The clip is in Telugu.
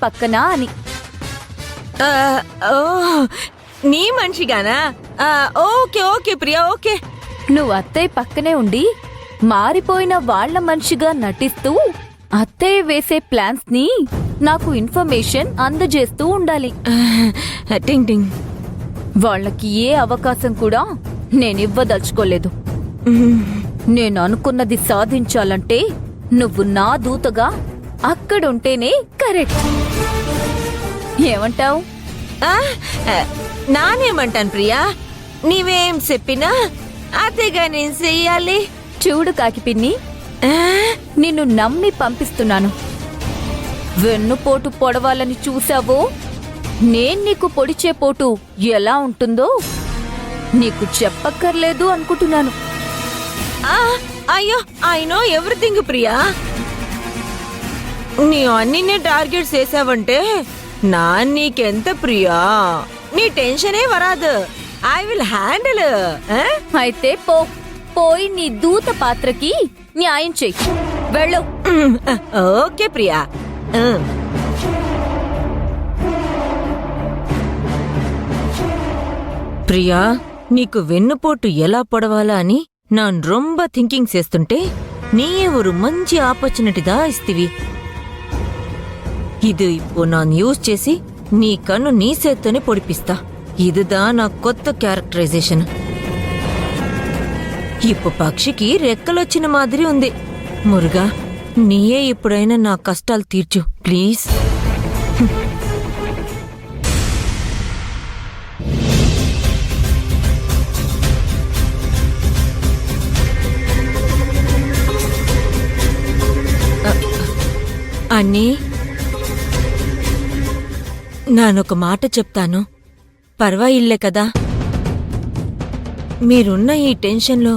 పక్కన అని. ఆ, ఓ నీ మనిషిగానా? Okay okay Priya, okay. నువ్వు అత్తయ్య పక్కనే ఉండి మారిపోయిన వాళ్ళ మనిషిగా నటిస్తూ అత్తయ్య వేసే ప్లాన్స్ ని నాకు ఇన్ఫర్మేషన్ అందజేస్తూ ఉండాలి. టింగ్ టింగ్. వాళ్ళకి ఏ అవకాశం కూడా నేనివ్వదలుచుకోలేదు. నేను అనుకున్నది సాధించాలంటే నువ్వు నా దూతగా అక్కడుంటేనే కరెక్ట్. ఏమంటావు? నానేమంటాను ప్రియా, నీవేం చెప్పినా అదేగా నేను చెయ్యాలి. చూడు కాకిపిన్ని, నిన్ను నమ్మి పంపిస్తున్నాను. వెన్నుపోటు పొడవాలని చూసావో నేను నీకు పొడిచే పోటు ఎలా ఉంటుందో నీకు చెప్పక్కర్లేదు అనుకుంటున్నాను. అయ్యో, ఐ నో ఎవ్రీథింగ్ ప్రియా. నీ అన్ని టార్గెట్స్ వేసావంటే నా నీకెంత ప్రియా, నీ టెన్షనే వరాదు. I will handle. అయితే పోయి నీ దూత పాత్రకి న్యాయం చెయ్యి. వెళ్ళు. ఓకే ప్రియా. ప్రియా, నీకు వెన్నుపోటు ఎలా పొడవాలా అని நான் ரொம்ப థింకింగ్ చేస్తుంటే நீயே ஒரு మంచి ఆపర్చునిటీ దా ఇస్తివి. ఇది ఇప్పుడు நான் యూజ్ చేసి నీ కన్ను నీ చేత్తోనే పొడిపిస్తా. ఇదిదా నా కొత్త క్యారెక్టరైజేషన్. ఇప్పుడు పక్షికి రెక్కలొచ్చిన మాదిరి ఉంది. మురుగా, నీయే ఇప్పుడైనా నా కష్టాలు తీర్చు ప్లీజ్. అన్నీ, నానొక మాట చెప్తాను, పర్వాయిల్లే కదా. మీరున్న ఈ టెన్షన్లో